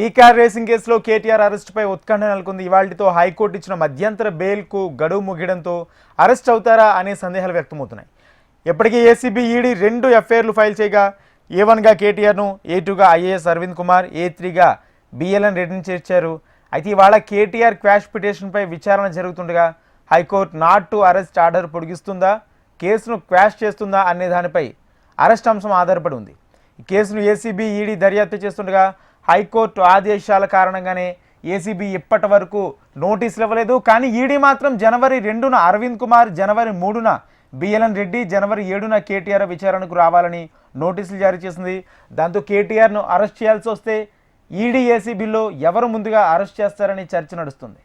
ఈ car racing కేసులో కేటీఆర్ అరెస్టుపై ఉత్కంఠ నెలకొంది. ఇవాళ్టితో హైకోర్టు ఇచ్చిన మధ్యంతర బెయిల్కు గడువు ముగియడంతో అరెస్ట్ అవుతారా అనే సందేహాలు వ్యక్తమవుతున్నాయి. ఇప్పటికీ ఏసీబీ ఈడీ 2 ఎఫ్ఐఆర్లు ఫైల్ చేయగా A1గా కేటీఆర్ను, A2గా ఐఏఎస్ అరవింద్ కుమార్, A3గా BLN రెడ్డిని చేర్చారు. అయితే ఇవాళ కేటీఆర్ క్వాష్ పిటిషన్పై విచారణ జరుగుతుండగా high court not to arrest order పొడిగిస్తుందా, కేసును క్వాష్ చేస్తుందా అనే దానిపై అరెస్ట్ అంశం ఆధారపడి ఉంది. ఈ కేసును ఏసీబీ ఈడీ దర్యాప్తు చేస్తుండగా హైకోర్టు ఆదేశాల కారణంగానే ఏసీబీ ఇప్పటి వరకు నోటీసులు ఇవ్వలేదు. కానీ ఈడీ మాత్రం జనవరి 2న అరవింద్ కుమార్, జనవరి 3న BLN రెడ్డి, జనవరి 7న కేటీఆర్ విచారణకు రావాలని నోటీసులు జారీ చేసింది. దాంతో కేటీఆర్ను అరెస్ట్ చేయాల్సి వస్తే ఈడీ ఏసీబీలో ఎవరు ముందుగా అరెస్ట్ చేస్తారని చర్చ నడుస్తుంది.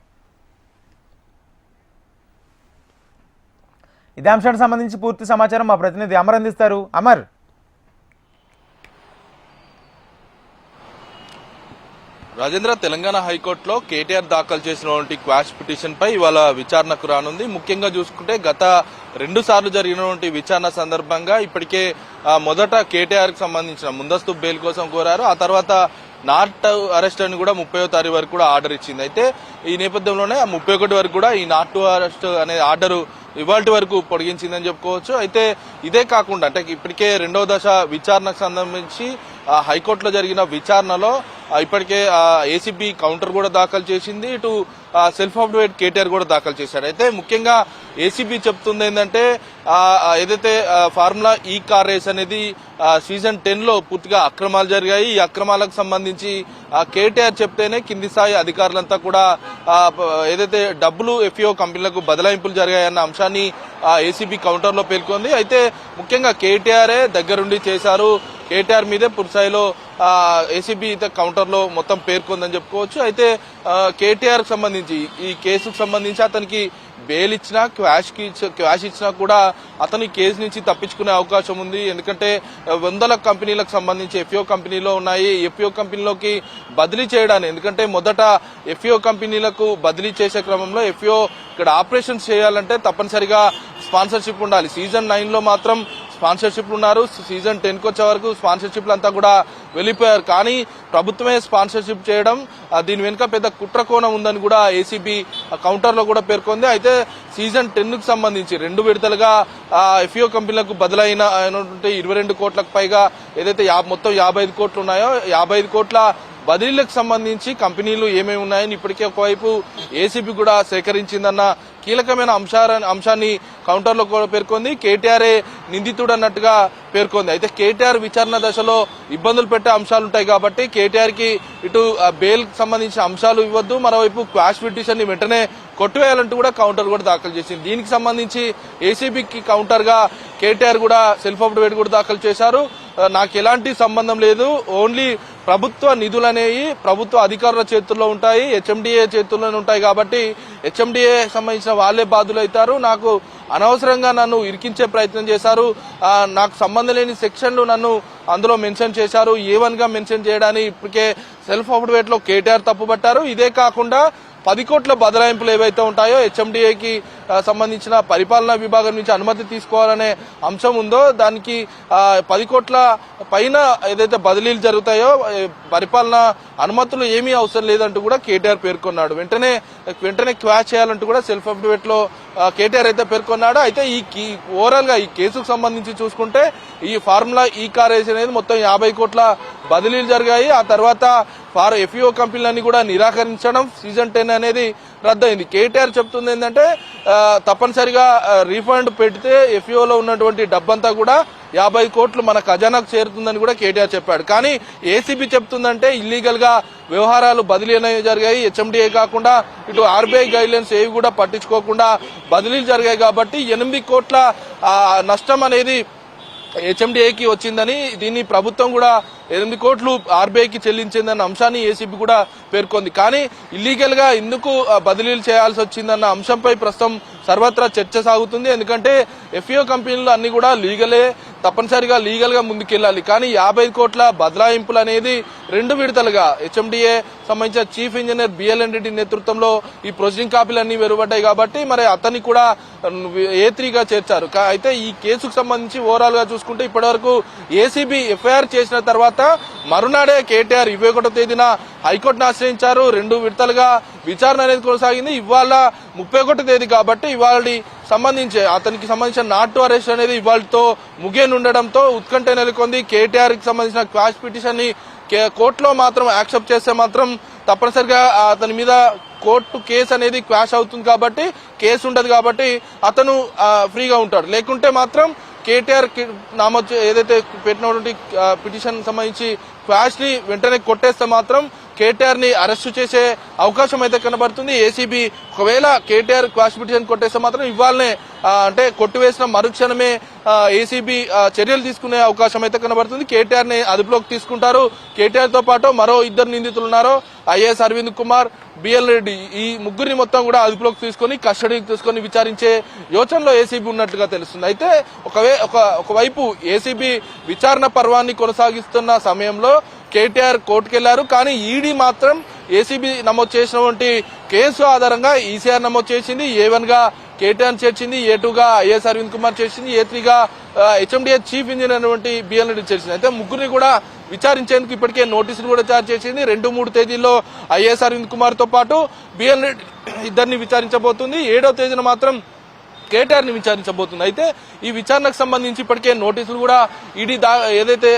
ఇదే అంశానికి సంబంధించి పూర్తి సమాచారం మా ప్రతినిధి అమర్ అందిస్తారు. అమర్, రాజేంద్ర, తెలంగాణ హైకోర్టులో కేటీఆర్ దాఖలు చేసినటువంటి క్వాష్ పిటిషన్ పై ఇవాళ విచారణకు రానుంది. ముఖ్యంగా చూసుకుంటే గత 2 సార్లు జరిగినటువంటి విచారణ సందర్భంగా ఇప్పటికే మొదట కేటీఆర్ కి సంబంధించిన ముందస్తు బెయిల్ కోసం కోరారు. ఆ తర్వాత నాట్ అరెస్ట్ అని కూడా 30వ తారీఖు వరకు కూడా ఆర్డర్ ఇచ్చింది. అయితే ఈ నేపథ్యంలోనే 31 వరకు కూడా ఈ నాట్ టు అరెస్ట్ అనే ఆర్డర్ ఇవాల్టి వరకు పొడిగించిందని చెప్పుకోవచ్చు. అయితే ఇదే కాకుండా అంటే ఇప్పటికే 2వ దశ విచారణకు సంబంధించి హైకోర్టులో జరిగిన విచారణలో ఇప్పటికే ఏసీబీ కౌంటర్ కూడా దాఖలు చేసింది, ఇటు సెల్ఫ్ అఫిడవిట్ కేటీఆర్ కూడా దాఖలు చేశాడు. అయితే ముఖ్యంగా ఏసీబీ చెప్తుంది ఏంటంటే ఏదైతే ఫార్ములా ఈ కార్ రేస్ అనేది సీజన్ 10లో పూర్తిగా అక్రమాలు జరిగాయి. ఈ అక్రమాలకు సంబంధించి కేటీఆర్ చెప్తేనే కింది స్థాయి అధికారులంతా కూడా ఏదైతే డబ్బులు ఎఫ్ఈఓ కంపెనీలకు బదలాయింపులు జరిగాయన్న అంశాన్ని ఏసీబీ కౌంటర్ లో పేర్కొంది. అయితే ముఖ్యంగా కేటీఆరే దగ్గరుండి చేశారు, కేటీఆర్ మీదే పూర్తిస్థాయిలో ఏసీబీ కౌంటర్ లో మొత్తం పేర్కొందని చెప్పుకోవచ్చు. అయితే కేటీఆర్ కి సంబంధించి ఈ కేసుకు సంబంధించి అతనికి బెయిల్ ఇచ్చినా క్వాష్ ఇచ్చినా కూడా అతని కేసు నుంచి తప్పించుకునే అవకాశం ఉంది. ఎందుకంటే 100 కంపెనీలకు సంబంధించి ఎఫ్ఈఓ కంపెనీలో ఉన్నాయి. ఎఫ్ఈఓ కంపెనీలోకి బదిలీ చేయడానికి, ఎందుకంటే మొదట ఎఫ్ఈఓ కంపెనీలకు బదిలీ చేసే క్రమంలో ఎఫ్ఈఓ ఇక్కడ ఆపరేషన్స్ చేయాలంటే తప్పనిసరిగా స్పాన్సర్షిప్ ఉండాలి. సీజన్ 9లో మాత్రం స్పాన్సర్షిప్ ఉన్నారు, సీజన్ 10కి వచ్చే వరకు స్పాన్సర్షిప్లు అంతా కూడా వెళ్లిపోయారు. కానీ ప్రభుత్వమే స్పాన్సర్షిప్ చేయడం, దీని వెనుక పెద్ద కుట్ర కోణం ఉందని కూడా ఏసీబీ కౌంటర్ లో కూడా పేర్కొంది. అయితే సీజన్ 10కు సంబంధించి 2 విడతలుగా ఎఫ్ఈఓ కంపెనీలకు బదులైన 22 కోట్లకు పైగా ఏదైతే మొత్తం 55 కోట్లు ఉన్నాయో 55 కోట్ల బదిలీలకు సంబంధించి కంపెనీలు ఏమేమి ఉన్నాయని ఇప్పటికే ఒకవైపు ఏసీబీ కూడా సేకరించిందన్న కీలకమైన అంశాన్ని కౌంటర్ లో కూడా పేర్కొంది. కేటీఆర్ఏ నిందితుడు అన్నట్టుగా పేర్కొంది. అయితే కేటీఆర్ విచారణ దశలో ఇబ్బందులు పెట్టే అంశాలు ఉంటాయి కాబట్టి కేటీఆర్ కి ఇటు బెయిల్ సంబంధించిన అంశాలు ఇవ్వద్దు, మరోవైపు క్వాష్ పిటిషన్ ని వెంటనే కొట్టివేయాలంటూ కూడా కౌంటర్ కూడా దాఖలు చేసింది. దీనికి సంబంధించి ఏసీబీకి కౌంటర్ గా కేటీఆర్ కూడా సెల్ఫ్ అఫిడవిట్ కూడా దాఖలు చేశారు. నాకు ఎలాంటి సంబంధం లేదు, ఓన్లీ ప్రభుత్వ నిధులనేవి ప్రభుత్వ అధికారుల చేతుల్లో ఉంటాయి, హెచ్ఎండిఏ చేతుల్లోనే ఉంటాయి కాబట్టి హెచ్ఎండిఏ సంబంధించిన వాళ్లే బాధ్యులవుతారు. నాకు అనవసరంగా నన్ను ఇరికించే ప్రయత్నం చేశారు, నాకు సంబంధం లేని సెక్షన్లు నన్ను అందులో మెన్షన్ చేశారు, A1గా మెన్షన్ చేయడానికి ఇప్పటికే సెల్ఫ్ అఫిడవిట్ లో కేటీఆర్ తప్పుపట్టారు. ఇదే కాకుండా 10 కోట్ల బదలాయింపులు ఏవైతే ఉంటాయో హెచ్ఎండిఏకి సంబంధించిన పరిపాలనా విభాగం నుంచి అనుమతి తీసుకోవాలనే అంశం ఉందో దానికి 10 కోట్ల పైన ఏదైతే బదిలీలు జరుగుతాయో పరిపాలనా అనుమతులు ఏమీ అవసరం లేదంటూ కూడా కేటీఆర్ పేర్కొన్నాడు. వెంటనే క్వాష్ చేయాలంటూ కూడా సెల్ఫ్ అఫిడవిట్ లో కేటీఆర్ అయితే పేర్కొన్నాడు. అయితే ఈ ఓవరాల్ గా ఈ కేసుకు సంబంధించి చూసుకుంటే ఈ ఫార్ములా ఈ కార్ రేస్ అనేది మొత్తం 50 కోట్ల బదిలీలు జరిగాయి. ఆ తర్వాత ఎఫ్ఈఓ కంపెనీలన్నీ కూడా నిరాకరించడం, సీజన్ 10 అనేది రద్దయింది. కేటీఆర్ చెప్తుంది ఏంటంటే తప్పనిసరిగా రీఫండ్ పెడితే ఎఫ్ఈఓలో ఉన్నటువంటి డబ్బంతా కూడా 50 కోట్లు మన ఖజానాకు చేరుతుందని కూడా కేటీఆర్ చెప్పాడు. కానీ ఏసీబీ చెప్తుందంటే ఇల్లీగల్ గా వ్యవహారాలు బదిలీ అనేవి జరిగాయి. హెచ్ఎండిఏ కాకుండా ఇటు ఆర్బీఐ గైడ్లైన్స్ ఏవి కూడా పట్టించుకోకుండా బదిలీలు జరిగాయి కాబట్టి 8 కోట్ల నష్టం అనేది హెచ్ఎండిఏకి వచ్చిందని, దీన్ని ప్రభుత్వం కూడా 8 కోట్లు ఆర్బీఐకి చెల్లించిందన్న అంశాన్ని ఏసీబీ కూడా పేర్కొంది. కానీ ఇల్లీగల్ గా ఎందుకు బదిలీలు చేయాల్సి వచ్చిందన్న అంశంపై ప్రస్తుతం సర్వత్రా చర్చ సాగుతుంది. ఎందుకంటే ఎఫ్ఈఓ కంపెనీలు అన్ని కూడా లీగలే, తప్పనిసరిగా లీగల్ గా ముందుకెళ్లాలి. కానీ 50 కోట్ల బదలాయింపులు అనేది 2 విడతలుగా హెచ్ఎండిఏ సంబంధించిన చీఫ్ ఇంజనీర్ బిఎల్ఎన్ రెడ్డి నేతృత్వంలో ఈ ప్రొసీడింగ్ కాపీలన్నీ వెలువడ్డాయి కాబట్టి మరి అతన్ని కూడా A3గా చేర్చారు. అయితే ఈ కేసుకు సంబంధించి ఓవరాల్ గా చూసుకుంటే ఇప్పటివరకు ఏసీబీ ఎఫ్ఐఆర్ చేసిన తర్వాత మరునాడే కేటీఆర్ 21వ తేదీన హైకోర్టును ఆశ్రయించారు. 2 విడతలుగా విచారణ అనేది కొనసాగింది. ఇవాళ 31వ తేదీ కాబట్టి ఇవాళ అతనికి సంబంధించిన నాట్ టు అరెస్ట్ అనేది ఇవాళతో ముగియనుండడంతో ఉత్కంఠ నెలకొంది. కేటీఆర్ కి సంబంధించిన క్వాష్ పిటిషన్ ని కోర్టులో మాత్రం యాక్సెప్ట్ చేస్తే మాత్రం తప్పనిసరిగా అతని మీద కోర్టు కేసు అనేది క్వాష్ అవుతుంది కాబట్టి కేసు ఉండదు కాబట్టి అతను ఫ్రీగా ఉంటాడు. లేకుంటే మాత్రం కేటీఆర్ ఏదైతే పెట్టినటువంటి పిటిషన్ సంబంధించి క్వాష్ ని వెంటనే కొట్టేస్తే మాత్రం కేటీఆర్ ని అరెస్టు చేసే అవకాశం అయితే కనబడుతుంది. ఏసీబీ ఒకవేళ కేటీఆర్ క్వాష్ పిటిషన్ కొట్టేస్తే మాత్రం ఇవాళనే అంటే కొట్టివేసిన మరుక్షణమే ఏసీబీ చర్యలు తీసుకునే అవకాశం అయితే కనబడుతుంది. కేటీఆర్ ని అదుపులోకి తీసుకుంటారు. కేటీఆర్ తో పాటు మరో 2 నిందితులు ఉన్నారు. ఐఏఎస్ అరవింద్ కుమార్, బిఎల్ రెడ్డి, ఈ ముగ్గురిని మొత్తం కూడా అదుపులోకి తీసుకుని కస్టడీకి తీసుకుని విచారించే యోచనలో ఏసీబీ ఉన్నట్లుగా తెలుస్తుంది. అయితే ఒకవైపు ఏసీబీ విచారణ పర్వాన్ని కొనసాగిస్తున్న సమయంలో కేటీఆర్ కోర్టుకెళ్లారు. కానీ ఈడీ మాత్రం ఏసీబీ నమోదు చేసినటువంటి కేసు ఆధారంగా ఈసీఆర్ నమోదు చేసింది. A1 గా కేటీఆర్ చేర్చింది, A2 గా ఐఏఎస్ అరవింద్ కుమార్ చేసింది, A3 గా హెచ్ఎండిఏ చీఫ్ ఇంజనీర్ అయినటువంటి బిఎల్ రెడ్డి చేసింది. అయితే ముగ్గురిని కూడా విచారించేందుకు ఇప్పటికే నోటీసులు కూడా జారీ చేసింది. 2-3 తేదీల్లో ఐఏఎస్ అరవింద్ కుమార్ తో పాటు బిఎల్ రెడ్డి ఇద్దరిని విచారించబోతుంది. 7వ తేదీన మాత్రం కేటీఆర్ ని విచారించబోతుంది. అయితే ఈ విచారణకు సంబంధించి ఇప్పటికే నోటీసులు కూడా ఈడీ ఏదైతే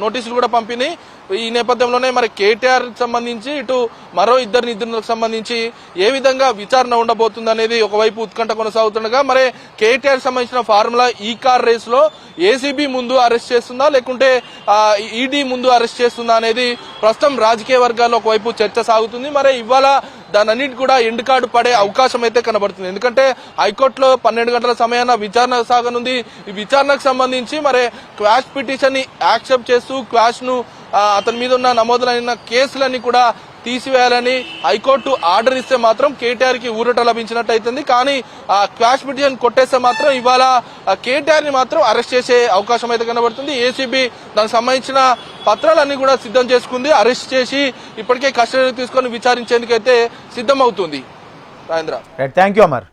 నోటీసులు కూడా పంపినాయి. ఈ నేపథ్యంలోనే మరి కేటీఆర్ సంబంధించి ఇటు మరో 2 నిందితులకు సంబంధించి ఏ విధంగా విచారణ ఉండబోతుంది అనేది ఒకవైపు ఉత్కంఠ కొనసాగుతుండగా మరి కేటీఆర్ సంబంధించిన ఫార్ములా ఈ కార్ రేస్ లో ఏసీబీ ముందు అరెస్ట్ చేస్తుందా లేకుంటే ఈడీ ముందు అరెస్ట్ చేస్తుందా అనేది ప్రస్తుతం రాజకీయ వర్గాల్లో ఒకవైపు చర్చ సాగుతుంది. మరి ఇవాళ దానన్నిటి కూడా ఎండ్ కార్డు పడే అవకాశం అయితే కనబడుతుంది. ఎందుకంటే హైకోర్టులో 12 గంటల సమయాన విచారణ సాగనుంది. ఈ విచారణకు సంబంధించి మరి క్వాష్ పిటిషన్ ని యాక్సెప్ట్ చేస్తూ క్వాష్ ను అతని మీద ఉన్న నమోదులైన కేసులన్నీ కూడా తీసివేయాలని హైకోర్టు ఆర్డర్ ఇస్తే మాత్రం కేటీఆర్ కి ఊరట లభించినట్టు అవుతుంది. కానీ ఆ క్వాష్ పిటిషన్ కొట్టేస్తే మాత్రం ఇవాళ కేటీఆర్ ని మాత్రం అరెస్ట్ చేసే అవకాశం అయితే కనబడుతుంది. ఏసీబీ దానికి సంబంధించిన పత్రాలన్నీ కూడా సిద్ధం చేసుకుంది. అరెస్ట్ చేసి ఇప్పటికే కస్టడీకి తీసుకొని విచారించేందుకైతే సిద్ధమవుతుంది. Rajendra, thank you Amar.